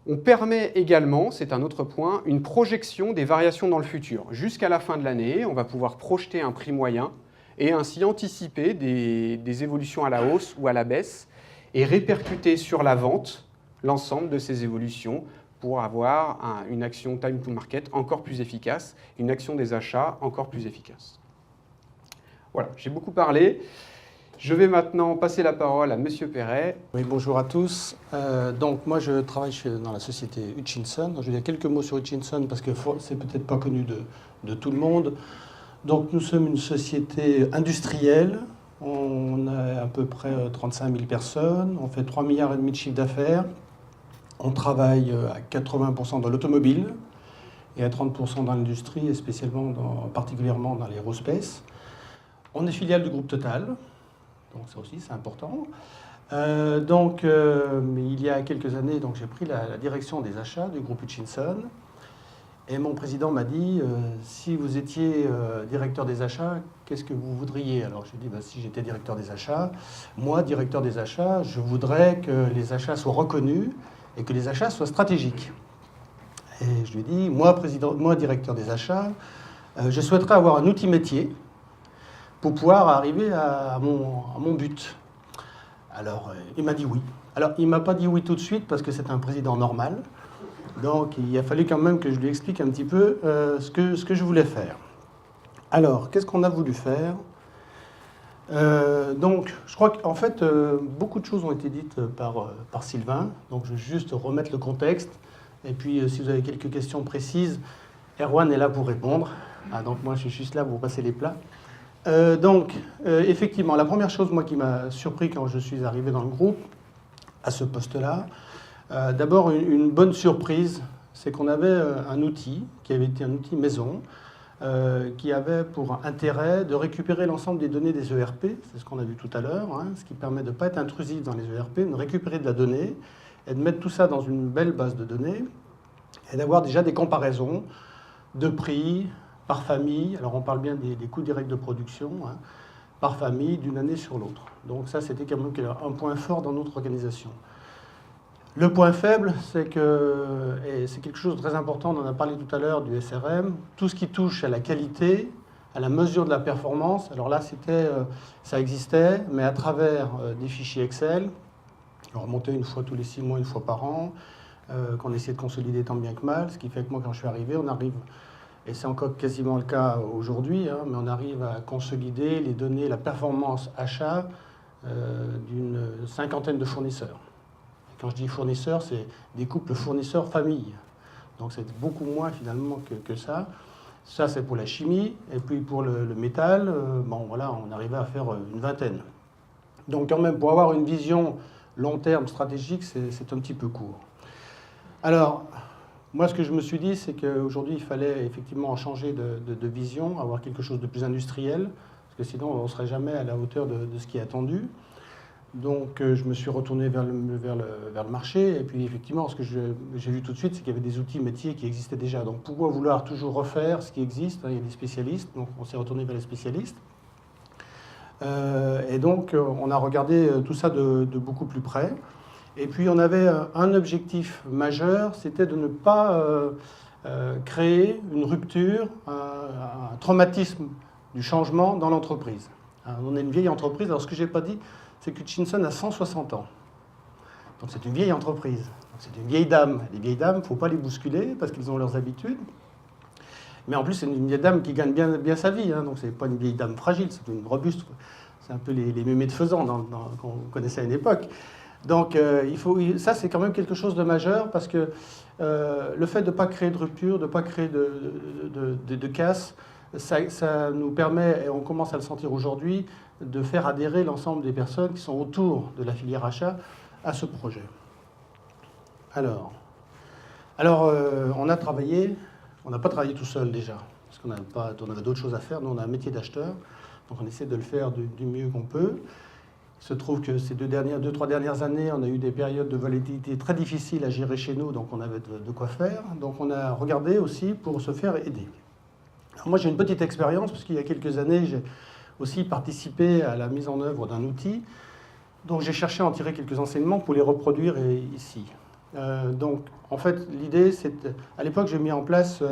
On permet également, c'est un autre point, une projection des variations dans le futur. Jusqu'à la fin de l'année, on va pouvoir projeter un prix moyen et ainsi anticiper des évolutions à la hausse ou à la baisse et répercuter sur la vente l'ensemble de ces évolutions pour avoir une action time to market encore plus efficace, une action des achats encore plus efficace. Voilà, j'ai beaucoup parlé. Je vais maintenant passer la parole à Monsieur Perret. Oui, bonjour à tous. Donc moi je travaille dans la société Hutchinson. Je vais dire quelques mots sur Hutchinson parce que c'est peut-être pas connu de tout le monde. Donc nous sommes une société industrielle. On a à peu près 35 000 personnes. On fait 3,5 milliards de chiffre d'affaires. On travaille à 80% dans l'automobile et à 30% dans l'industrie et particulièrement dans l'aérospace. On est filiale du groupe Total. Donc ça aussi, c'est important. Il y a quelques années, j'ai pris la direction des achats du groupe Hutchinson. Et mon président m'a dit, si vous étiez directeur des achats, qu'est-ce que vous voudriez? Alors j'ai dit, si j'étais directeur des achats, moi, directeur des achats, je voudrais que les achats soient reconnus et que les achats soient stratégiques. Et je lui ai dit, moi, directeur des achats, je souhaiterais avoir un outil métier pour pouvoir arriver à mon but. Alors, il m'a dit oui. Alors, il ne m'a pas dit oui tout de suite parce que c'est un président normal. Donc, il a fallu quand même que je lui explique un petit peu ce que je voulais faire. Alors, qu'est-ce qu'on a voulu faire? Je crois qu'en fait, beaucoup de choses ont été dites par Sylvain. Donc, je vais juste remettre le contexte. Et puis, si vous avez quelques questions précises, Erwan est là pour répondre. Donc, moi, je suis juste là pour passer les plats. Effectivement, la première chose, moi, qui m'a surpris quand je suis arrivé dans le groupe, à ce poste-là, d'abord, une bonne surprise, c'est qu'on avait un outil, qui avait été un outil maison, qui avait pour intérêt de récupérer l'ensemble des données des ERP, c'est ce qu'on a vu tout à l'heure, ce qui permet de ne pas être intrusif dans les ERP, de récupérer de la donnée, et de mettre tout ça dans une belle base de données, et d'avoir déjà des comparaisons de prix, par famille, alors on parle bien des coûts directs de production, par famille, d'une année sur l'autre. Donc ça, c'était quand même un point fort dans notre organisation. Le point faible, c'est que, et c'est quelque chose de très important, on en a parlé tout à l'heure du SRM, tout ce qui touche à la qualité, à la mesure de la performance, alors là, ça existait, mais à travers des fichiers Excel, on remontait une fois tous les 6 mois, une fois par an, qu'on essayait de consolider tant bien que mal, ce qui fait que moi, quand je suis arrivé, on arrive... Et c'est encore quasiment le cas aujourd'hui, mais on arrive à consolider les données, la performance achat d'une cinquantaine de fournisseurs. Et quand je dis fournisseurs, c'est des couples fournisseurs-famille. Donc c'est beaucoup moins finalement que ça. Ça, c'est pour la chimie. Et puis pour le métal, on arrivait à faire une vingtaine. Donc quand même, pour avoir une vision long terme stratégique, c'est un petit peu court. Alors... Moi, ce que je me suis dit, c'est qu'aujourd'hui, il fallait effectivement changer de vision, avoir quelque chose de plus industriel, parce que sinon, on ne serait jamais à la hauteur de ce qui est attendu. Donc, je me suis retourné vers le marché, et puis effectivement, ce que j'ai vu tout de suite, c'est qu'il y avait des outils métiers qui existaient déjà. Donc, pourquoi vouloir toujours refaire ce qui existe? Il y a des spécialistes, donc on s'est retourné vers les spécialistes. Et donc, on a regardé tout ça de beaucoup plus près. Et puis on avait un objectif majeur, c'était de ne pas créer une rupture, un traumatisme du changement dans l'entreprise. On est une vieille entreprise, alors ce que je n'ai pas dit, c'est que Hutchinson a 160 ans. Donc c'est une vieille entreprise, c'est une vieille dame. Les vieilles dames, il ne faut pas les bousculer parce qu'ils ont leurs habitudes. Mais en plus, c'est une vieille dame qui gagne bien sa vie, donc ce n'est pas une vieille dame fragile, c'est une robuste. C'est un peu les mémés de Faisan qu'on connaissait à une époque. Donc ça, c'est quand même quelque chose de majeur parce que le fait de ne pas créer de rupture, de ne pas créer de casse, ça nous permet, et on commence à le sentir aujourd'hui, de faire adhérer l'ensemble des personnes qui sont autour de la filière achat à ce projet. Alors on a travaillé, on n'a pas travaillé tout seul déjà, parce qu'on avait d'autres choses à faire. Nous, on a un métier d'acheteur, donc on essaie de le faire du mieux qu'on peut. Il se trouve que ces 2-3 dernières années, on a eu des périodes de volatilité très difficiles à gérer chez nous, donc on avait de quoi faire. Donc on a regardé aussi pour se faire aider. Alors moi, j'ai une petite expérience, parce qu'il y a quelques années, j'ai aussi participé à la mise en œuvre d'un outil. Donc j'ai cherché à en tirer quelques enseignements pour les reproduire ici. Donc, en fait, l'idée, c'est... À l'époque, j'ai mis en place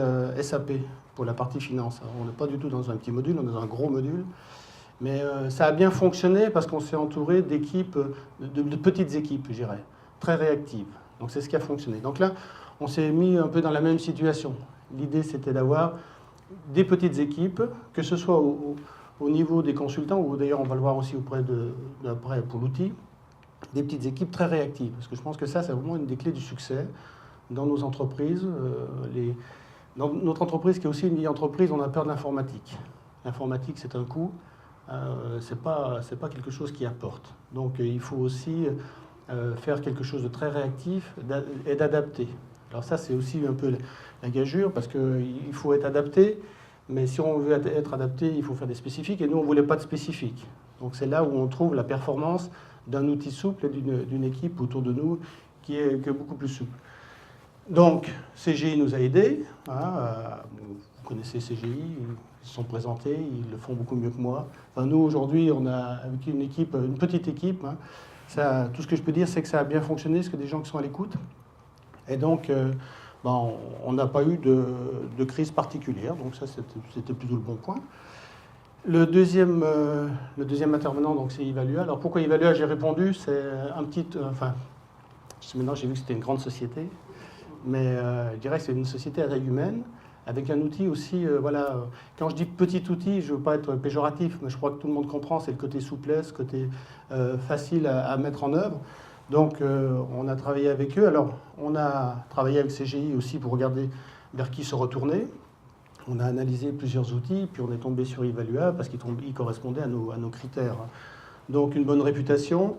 SAP pour la partie finance. Alors, on n'est pas du tout dans un petit module, on est dans un gros module. Mais ça a bien fonctionné parce qu'on s'est entouré d'équipes, de petites équipes, je dirais, très réactives. Donc, c'est ce qui a fonctionné. Donc là, on s'est mis un peu dans la même situation. L'idée, c'était d'avoir des petites équipes, que ce soit au niveau des consultants, ou d'ailleurs, on va le voir aussi après pour l'outil, des petites équipes très réactives. Parce que je pense que ça, c'est vraiment une des clés du succès dans nos entreprises. Dans notre entreprise, qui est aussi une vieille entreprise, on a peur de l'informatique. L'informatique, c'est un coût. C'est pas quelque chose qui apporte. Donc il faut aussi faire quelque chose de très réactif et d'adapter. Alors ça, c'est aussi un peu la gageure, parce qu'il faut être adapté, mais si on veut être adapté, il faut faire des spécifiques, et nous, on ne voulait pas de spécifiques. Donc c'est là où on trouve la performance d'un outil souple et d'une équipe autour de nous qui est beaucoup plus souple. Donc CGI nous a aidés. Vous connaissez CGI, ils se sont présentés, ils le font beaucoup mieux que moi. Enfin, nous, aujourd'hui, on a avec une petite équipe. Tout ce que je peux dire, c'est que ça a bien fonctionné, parce que des gens qui sont à l'écoute. Et donc, on n'a pas eu de crise particulière. Donc ça, c'était plutôt le bon point. Le deuxième intervenant, donc, c'est Evalua. Alors pourquoi Evalua? J'ai répondu, c'est un petit... maintenant, j'ai vu que c'était une grande société. Mais je dirais que c'est une société à taille humaine, avec un outil aussi, quand je dis petit outil, je ne veux pas être péjoratif, mais je crois que tout le monde comprend, c'est le côté souplesse, côté facile à mettre en œuvre. Donc on a travaillé avec eux. Alors on a travaillé avec CGI aussi pour regarder vers qui se retourner. On a analysé plusieurs outils, puis on est tombé sur Evalua parce qu'il correspondait à nos critères. Donc une bonne réputation,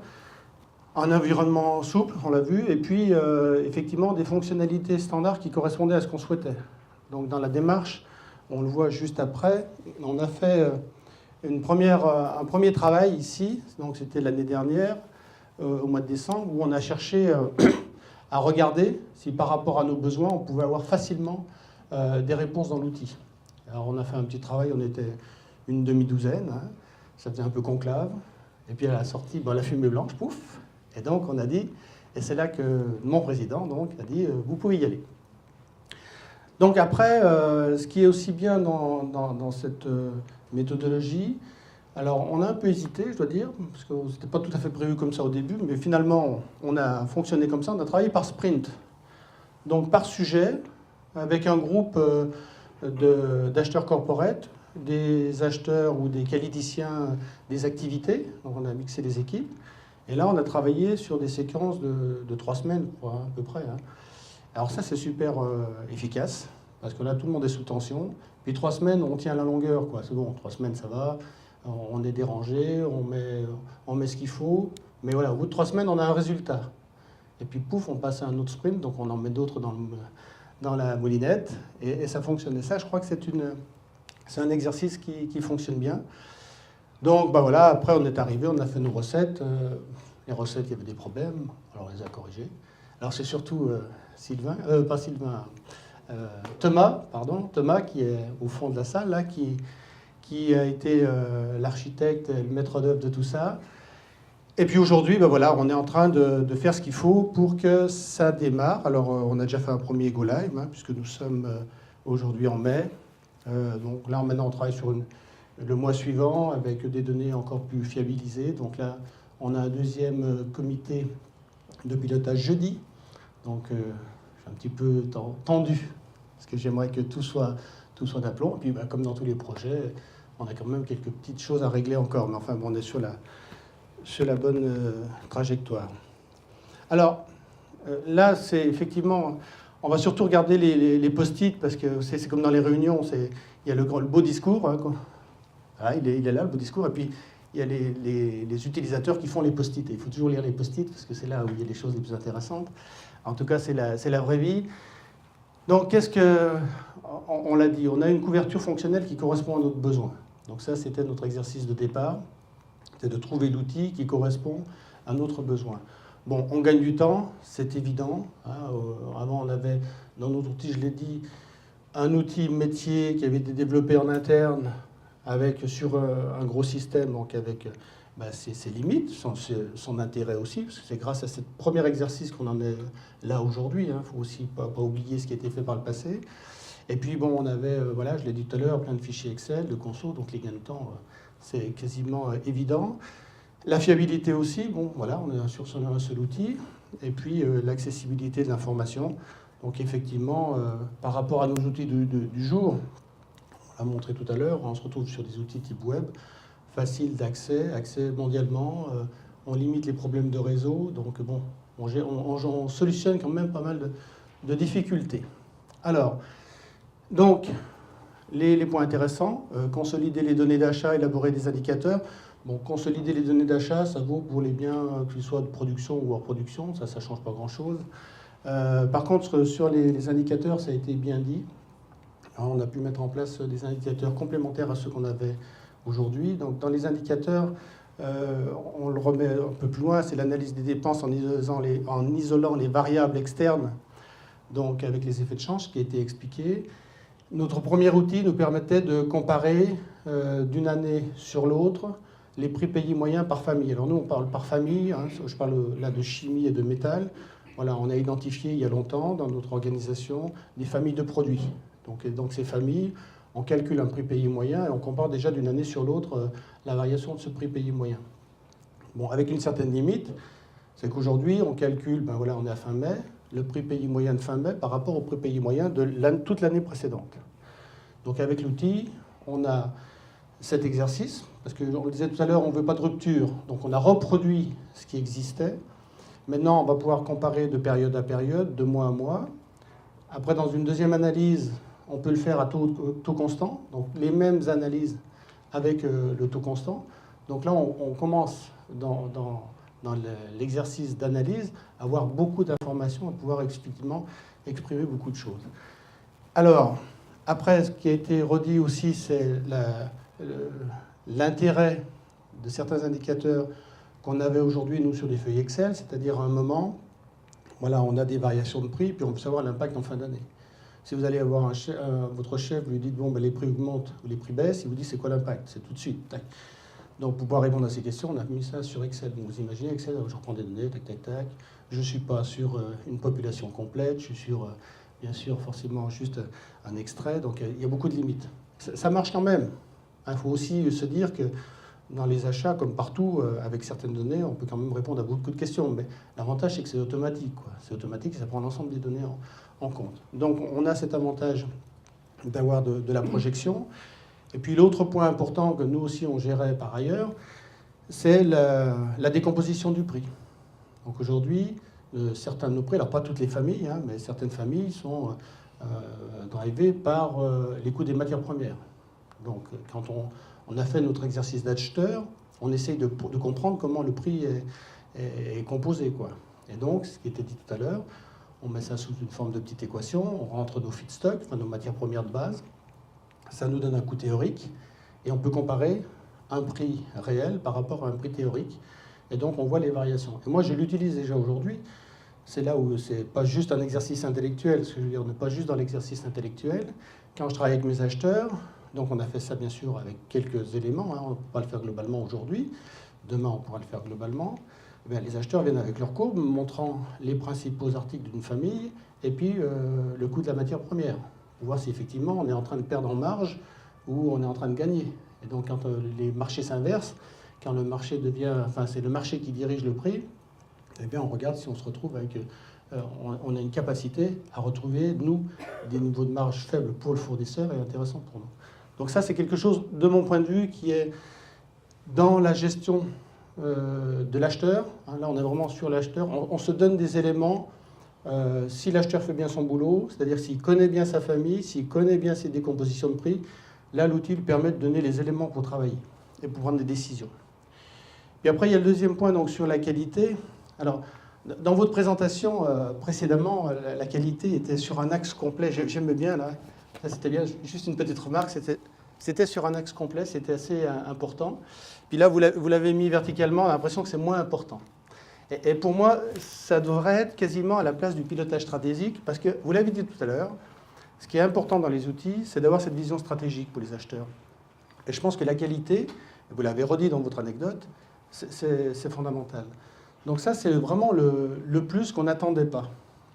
un environnement souple, on l'a vu, et puis effectivement des fonctionnalités standards qui correspondaient à ce qu'on souhaitait. Donc dans la démarche, on le voit juste après, on a fait un premier travail ici, donc c'était l'année dernière, au mois de décembre, où on a cherché à regarder si par rapport à nos besoins, on pouvait avoir facilement des réponses dans l'outil. Alors on a fait un petit travail, on était une demi-douzaine, ça faisait un peu conclave, et puis à la sortie, la fumée blanche, pouf. Et donc, on a dit, et c'est là que mon président donc, a dit, vous pouvez y aller. Donc après, ce qui est aussi bien dans cette méthodologie, alors on a un peu hésité, je dois dire, parce que ce n'était pas tout à fait prévu comme ça au début, mais finalement, on a fonctionné comme ça, on a travaillé par sprint. Donc par sujet, avec un groupe d'acheteurs corporate, des acheteurs ou des qualiticiens des activités, donc on a mixé les équipes. Et là, on a travaillé sur des séquences de 3 semaines, à peu près. Alors ça, c'est super efficace, parce que là, tout le monde est sous tension. Puis 3 semaines, on tient la longueur, quoi. C'est bon, 3 semaines, ça va. On est dérangé, on met ce qu'il faut. Mais voilà, au bout de 3 semaines, on a un résultat. Et puis, pouf, on passe à un autre sprint, donc on en met d'autres dans la moulinette. Et ça fonctionne. Et ça, je crois que c'est un exercice qui fonctionne bien. Donc voilà, après on est arrivé, on a fait nos recettes. Les recettes, il y avait des problèmes, alors on les a corrigées. Alors c'est surtout Thomas qui est au fond de la salle, là, qui a été l'architecte, le maître d'œuvre de tout ça. Et puis aujourd'hui, on est en train de faire ce qu'il faut pour que ça démarre. Alors on a déjà fait un premier go live, puisque nous sommes aujourd'hui en mai. Donc là maintenant on travaille sur le mois suivant, avec des données encore plus fiabilisées. Donc là, on a un deuxième comité de pilotage jeudi. Donc, je suis un petit peu tendu, parce que j'aimerais que tout soit d'aplomb. Et puis, comme dans tous les projets, on a quand même quelques petites choses à régler encore. Mais enfin, on est sur la bonne trajectoire. Alors, là, c'est effectivement... On va surtout regarder les post-it, parce que c'est comme dans les réunions, il y a le beau discours, il est là, le beau discours, et puis il y a les utilisateurs qui font les post-it. Il faut toujours lire les post-it, parce que c'est là où il y a les choses les plus intéressantes. En tout cas, c'est la vraie vie. Donc, on l'a dit, on a une couverture fonctionnelle qui correspond à notre besoin. Donc ça, c'était notre exercice de départ, c'est de trouver l'outil qui correspond à notre besoin. Bon, on gagne du temps, c'est évident. Avant, on avait, dans notre outil, je l'ai dit, un outil métier qui avait été développé en interne, sur un gros système, donc avec ses limites, son intérêt aussi, parce que c'est grâce à ce premier exercice qu'on en est là aujourd'hui. Il ne faut aussi pas oublier ce qui a été fait par le passé. Et puis, bon, on avait, voilà, je l'ai dit tout à l'heure, plein de fichiers Excel, de conso, donc les gains de temps, c'est quasiment évident. La fiabilité aussi, bon, voilà, on est sur un seul outil. Et puis, l'accessibilité de l'information. Donc, effectivement, par rapport à nos outils du jour, on l'a montré tout à l'heure, on se retrouve sur des outils type web, facile d'accès, accès mondialement, on limite les problèmes de réseau, donc bon, on solutionne quand même pas mal de difficultés. Alors, donc, les points intéressants, consolider les données d'achat, élaborer des indicateurs. Bon, consolider les données d'achat, ça vaut pour les biens, qu'ils soient de production ou hors production, ça ne change pas grand-chose. Par contre, sur les indicateurs, ça a été bien dit. Alors, on a pu mettre en place des indicateurs complémentaires à ceux qu'on avait aujourd'hui. Donc, dans les indicateurs, on le remet un peu plus loin, c'est l'analyse des dépenses en isolant les variables externes, donc avec les effets de change, qui a été expliqué. Notre premier outil nous permettait de comparer d'une année sur l'autre les prix payés moyens par famille. Alors nous, on parle par famille, hein, je parle là de chimie et de métal. Voilà, on a identifié il y a longtemps dans notre organisation des familles de produits. Donc ces familles, on calcule un prix payé moyen et on compare déjà d'une année sur l'autre la variation de ce prix payé moyen. Bon, avec une certaine limite, c'est qu'aujourd'hui, on calcule, ben voilà, on est à fin mai, le prix payé moyen de fin mai par rapport au prix payé moyen de toute l'année précédente. Donc avec l'outil, on a cet exercice, parce qu'on le disait tout à l'heure, on ne veut pas de rupture, donc on a reproduit ce qui existait. Maintenant, on va pouvoir comparer de période à période, de mois à mois. Après, dans une deuxième analyse, on peut le faire à taux constant, donc les mêmes analyses avec le taux constant. Donc là, on commence dans l'exercice d'analyse à avoir beaucoup d'informations, à pouvoir effectivement exprimer beaucoup de choses. Alors, après, ce qui a été redit aussi, c'est l'intérêt de certains indicateurs qu'on avait aujourd'hui, nous, sur des feuilles Excel, c'est-à-dire à un moment, voilà, on a des variations de prix, puis on peut savoir l'impact en fin d'année. Si vous allez avoir votre chef, vous lui dites, bon, ben, les prix augmentent ou les prix baissent, il vous dit, c'est quoi l'impact? C'est tout de suite. Tac. Donc, pour pouvoir répondre à ces questions, on a mis ça sur Excel. Donc, vous imaginez, Excel, je reprends des données, tac, tac, tac. Je ne suis pas sur une population complète, je suis sur, bien sûr, forcément, juste un extrait. Donc, il y a beaucoup de limites. Ça marche quand même. Il faut aussi se dire que dans les achats, comme partout, avec certaines données, on peut quand même répondre à beaucoup de questions. Mais l'avantage, c'est que c'est automatique, quoi. C'est automatique et ça prend l'ensemble des données en compte. Donc, on a cet avantage d'avoir de la projection. Et puis, l'autre point important que nous aussi, on gérait par ailleurs, c'est la décomposition du prix. Donc, aujourd'hui, certains de nos prix, alors pas toutes les familles, hein, mais certaines familles sont drivées par les coûts des matières premières. Donc, quand on a fait notre exercice d'acheteur, on essaye de comprendre comment le prix est composé, quoi. Et donc, ce qui était dit tout à l'heure, on met ça sous une forme de petite équation, on rentre nos feedstocks, enfin nos matières premières de base, ça nous donne un coût théorique, et on peut comparer un prix réel par rapport à un prix théorique, et donc on voit les variations. Et moi, je l'utilise déjà aujourd'hui, c'est là où c'est pas juste un exercice intellectuel, ce que je veux dire, on n'est pas juste dans l'exercice intellectuel. Quand je travaille avec mes acheteurs, donc on a fait ça bien sûr avec quelques éléments, hein, on ne peut pas le faire globalement aujourd'hui, demain on pourra le faire globalement. Eh bien, les acheteurs viennent avec leur courbe montrant les principaux articles d'une famille et puis le coût de la matière première, pour voir si effectivement on est en train de perdre en marge ou on est en train de gagner. Et donc quand les marchés s'inversent, quand le marché devient, enfin c'est le marché qui dirige le prix, eh bien on regarde si on se retrouve avec... on a une capacité à retrouver, nous, des niveaux de marge faibles pour le fournisseur et intéressants pour nous. Donc ça, c'est quelque chose, de mon point de vue, qui est dans la gestion de l'acheteur. Là, on est vraiment sur l'acheteur. On se donne des éléments. Si l'acheteur fait bien son boulot, c'est-à-dire s'il connaît bien sa famille, s'il connaît bien ses décompositions de prix, là, l'outil lui permet de donner les éléments pour travailler et pour prendre des décisions. Et après, il y a le deuxième point, donc sur la qualité. Alors, dans votre présentation précédemment, la qualité était sur un axe complet. J'aime bien, là. Ça, c'était bien. Juste une petite remarque. C'était sur un axe complet. C'était assez important. Puis là, vous l'avez mis verticalement. On a l'impression que c'est moins important. Et pour moi, ça devrait être quasiment à la place du pilotage stratégique. Parce que, vous l'avez dit tout à l'heure, ce qui est important dans les outils, c'est d'avoir cette vision stratégique pour les acheteurs. Et je pense que la qualité, vous l'avez redit dans votre anecdote, c'est fondamental. Donc ça, c'est vraiment le plus qu'on n'attendait pas.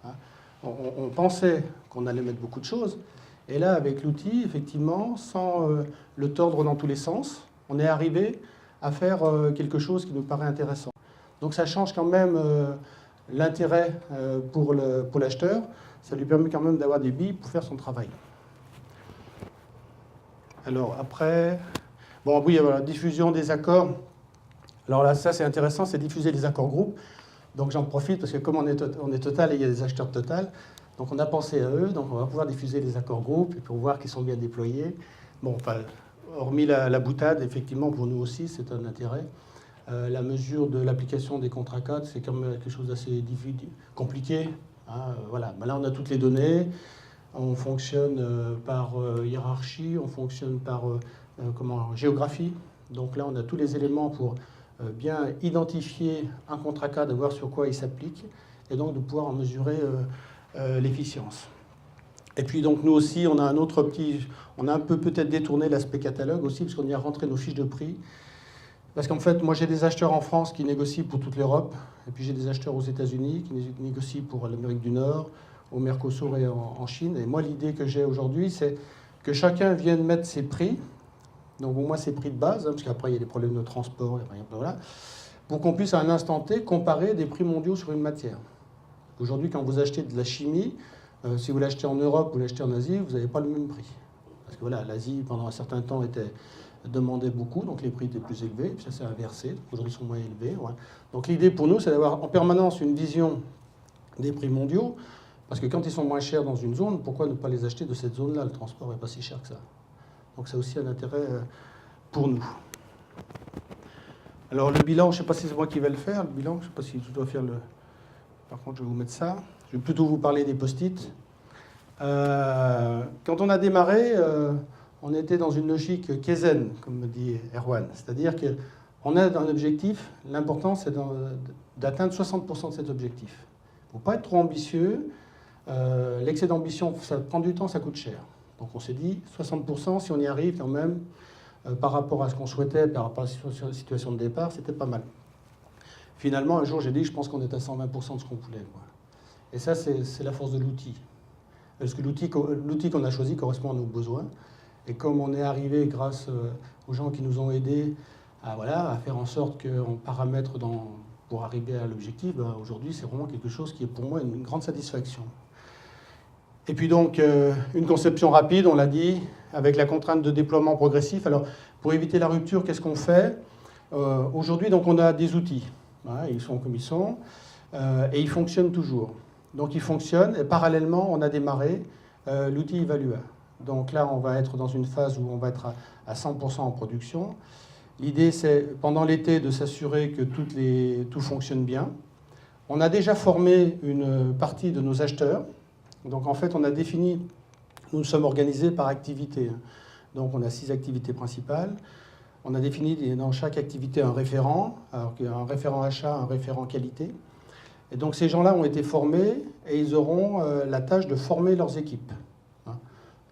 Hein. On pensait qu'on allait mettre beaucoup de choses, et là, avec l'outil, effectivement, sans le tordre dans tous les sens, on est arrivé à faire quelque chose qui nous paraît intéressant. Donc ça change quand même l'intérêt pour l'acheteur, ça lui permet quand même d'avoir des billes pour faire son travail. Alors après, bon oui, voilà, diffusion des accords. Alors là, ça c'est intéressant, c'est diffuser les accords groupes. Donc j'en profite parce que comme on est Total et il y a des acheteurs Total, donc on a pensé à eux, donc on va pouvoir diffuser les accords groupes et pour voir qu'ils sont bien déployés. Bon, enfin, hormis la boutade, effectivement pour nous aussi c'est un intérêt. La mesure de l'application des contrats cadres, c'est quand même quelque chose d'assez compliqué. Hein, voilà. Ben là on a toutes les données, on fonctionne par hiérarchie, on fonctionne par géographie. Donc là on a tous les éléments pour bien identifier un contrat cadre, de voir sur quoi il s'applique, et donc de pouvoir en mesurer l'efficience. Et puis donc nous aussi, on a un autre on a un peu peut-être détourné l'aspect catalogue aussi, parce qu'on y a rentré nos fiches de prix. Parce qu'en fait, moi j'ai des acheteurs en France qui négocient pour toute l'Europe, et puis j'ai des acheteurs aux États-Unis qui négocient pour l'Amérique du Nord, au Mercosur et en Chine. Et moi l'idée que j'ai aujourd'hui, c'est que chacun vienne mettre ses prix, donc au moins ses prix de base, hein, parce qu'après il y a des problèmes de transport, voilà, pour qu'on puisse à un instant T comparer des prix mondiaux sur une matière. Aujourd'hui, quand vous achetez de la chimie, si vous l'achetez en Europe ou l'achetez en Asie, vous n'avez pas le même prix. Parce que voilà, l'Asie, pendant un certain temps, demandait beaucoup, donc les prix étaient plus élevés, puis ça s'est inversé, aujourd'hui ils sont moins élevés. Ouais. Donc l'idée pour nous, c'est d'avoir en permanence une vision des prix mondiaux, parce que quand ils sont moins chers dans une zone, pourquoi ne pas les acheter de cette zone-là? Le transport n'est pas si cher que ça. Donc c'est aussi un intérêt pour nous. Alors le bilan, je ne sais pas si c'est moi qui vais le faire, le bilan, je ne sais pas si je dois faire le... Par contre, je vais vous mettre ça. Je vais plutôt vous parler des post-it. Quand on a démarré, on était dans une logique Kaizen, comme me dit Erwan. C'est-à-dire qu'on a un objectif, l'important c'est d'atteindre 60% de cet objectif. Il ne faut pas être trop ambitieux. L'excès d'ambition, ça prend du temps, ça coûte cher. Donc on s'est dit 60%, si on y arrive quand même, par rapport à ce qu'on souhaitait, par rapport à la situation de départ, c'était pas mal. Finalement, un jour, j'ai dit, je pense qu'on est à 120% de ce qu'on voulait. Et ça, c'est la force de l'outil. Parce que l'outil qu'on a choisi correspond à nos besoins. Et comme on est arrivé grâce aux gens qui nous ont aidés à faire en sorte qu'on paramètre pour arriver à l'objectif, ben, aujourd'hui, c'est vraiment quelque chose qui est pour moi une grande satisfaction. Et puis donc, une conception rapide, on l'a dit, avec la contrainte de déploiement progressif. Alors, pour éviter la rupture, qu'est-ce qu'on fait? Aujourd'hui, donc, on a des outils. Voilà, ils sont comme ils sont, et ils fonctionnent toujours. Donc ils fonctionnent, et parallèlement, on a démarré l'outil Evalua. Donc là, on va être dans une phase où on va être à 100% en production. L'idée, c'est, pendant l'été, de s'assurer que tout fonctionne bien. On a déjà formé une partie de nos acheteurs. Donc en fait, on a défini, nous sommes organisés par activité. Donc on a 6 activités principales. On a défini dans chaque activité un référent, alors un référent achat, un référent qualité. Et donc ces gens-là ont été formés et ils auront la tâche de former leurs équipes.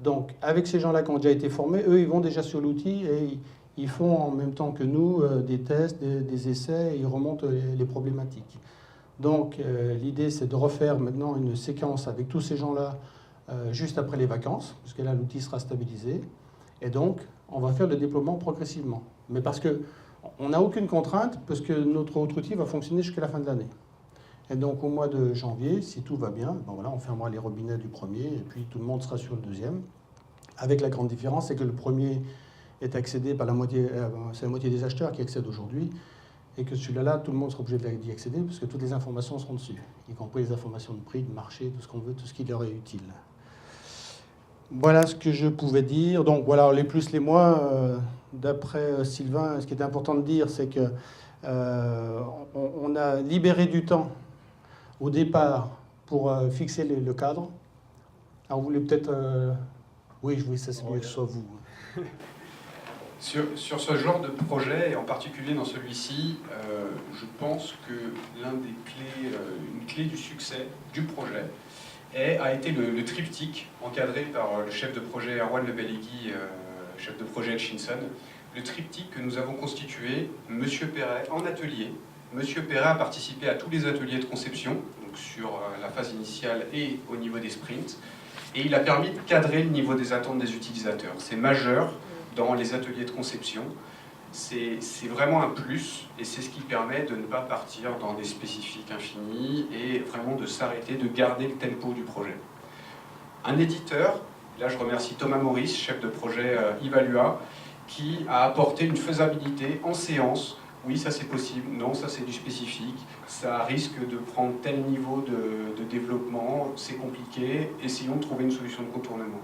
Donc avec ces gens-là qui ont déjà été formés, eux, ils vont déjà sur l'outil et ils font en même temps que nous des tests, des essais, et ils remontent les problématiques. Donc l'idée, c'est de refaire maintenant une séquence avec tous ces gens-là juste après les vacances, parce que là, l'outil sera stabilisé. Et donc, on va faire le déploiement progressivement. Mais parce qu'on n'a aucune contrainte, parce que notre autre outil va fonctionner jusqu'à la fin de l'année. Et donc, au mois de janvier, si tout va bien, ben voilà, on fermera les robinets du premier, et puis tout le monde sera sur le deuxième. Avec la grande différence, c'est que le premier est accédé par la moitié, c'est la moitié des acheteurs qui accèdent aujourd'hui, et que celui-là, tout le monde sera obligé d'y accéder, parce que toutes les informations seront dessus, y compris les informations de prix, de marché, tout ce qu'on veut, tout ce qui leur est utile. Voilà ce que je pouvais dire. Donc voilà, les plus, les moins. D'après Sylvain, ce qui est important de dire, c'est que on a libéré du temps au départ pour fixer le cadre. Alors vous voulez peut-être... Oui, ça c'est mieux que ce soit vous. Sur ce genre de projet, et en particulier dans celui-ci, je pense que une clé du succès du projet a été le triptyque encadré par le chef de projet Erwan Lebelegui, chef de projet Hutchinson. le triptyque que nous avons constitué, Monsieur Perret en atelier. Monsieur Perret a participé à tous les ateliers de conception, donc sur la phase initiale et au niveau des sprints, et il a permis de cadrer le niveau des attentes des utilisateurs. C'est majeur dans les ateliers de conception, c'est vraiment un plus, et c'est ce qui permet de ne pas partir dans des spécifiques infinis, et vraiment de s'arrêter, de garder le tempo du projet. Un éditeur, là je remercie Thomas Maurice, chef de projet Evalua, qui a apporté une faisabilité en séance. Oui, ça c'est possible, non, ça c'est du spécifique, ça risque de prendre tel niveau de développement, c'est compliqué, essayons de trouver une solution de contournement.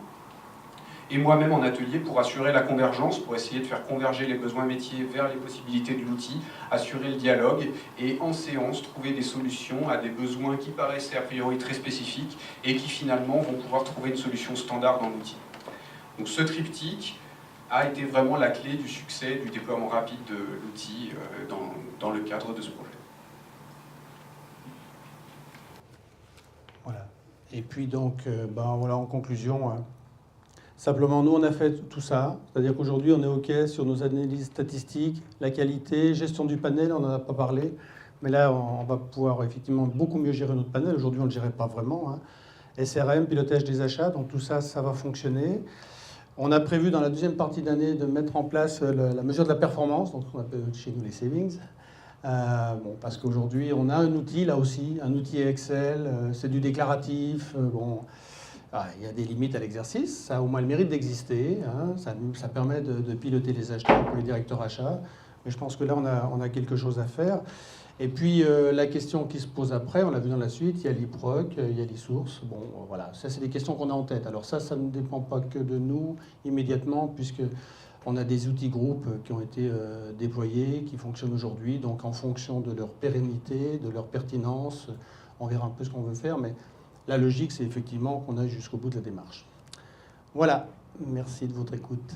Et moi-même en atelier, pour assurer la convergence, pour essayer de faire converger les besoins métiers vers les possibilités de l'outil, assurer le dialogue, et en séance, trouver des solutions à des besoins qui paraissaient a priori très spécifiques, et qui finalement vont pouvoir trouver une solution standard dans l'outil. Donc ce triptyque a été vraiment la clé du succès du déploiement rapide de l'outil dans le cadre de ce projet. Voilà. Et puis donc, voilà, en conclusion, simplement nous on a fait tout ça, c'est-à-dire qu'aujourd'hui on est OK sur nos analyses statistiques, la qualité, gestion du panel, on n'en a pas parlé, mais là on va pouvoir effectivement beaucoup mieux gérer notre panel. Aujourd'hui on ne le gérait pas vraiment. SRM, pilotage des achats, donc tout ça, ça va fonctionner. On a prévu dans la deuxième partie d'année de mettre en place la mesure de la performance, donc ce qu'on appelle chez nous les savings. Parce qu'aujourd'hui, on a un outil, là aussi, un outil Excel, c'est du déclaratif. Il y a des limites à l'exercice, ça a au moins le mérite d'exister. Ça permet de piloter les achats pour les directeurs achats. Mais je pense que là, on a quelque chose à faire. Et puis, la question qui se pose après, on l'a vu dans la suite, il y a l'IPROC, il y a les sources. Voilà, ça, c'est des questions qu'on a en tête. Alors ça ne dépend pas que de nous immédiatement, puisqu'on a des outils groupes qui ont été déployés, qui fonctionnent aujourd'hui. Donc, en fonction de leur pérennité, de leur pertinence, on verra un peu ce qu'on veut faire. Mais la logique, c'est effectivement qu'on aille jusqu'au bout de la démarche. Voilà, merci de votre écoute.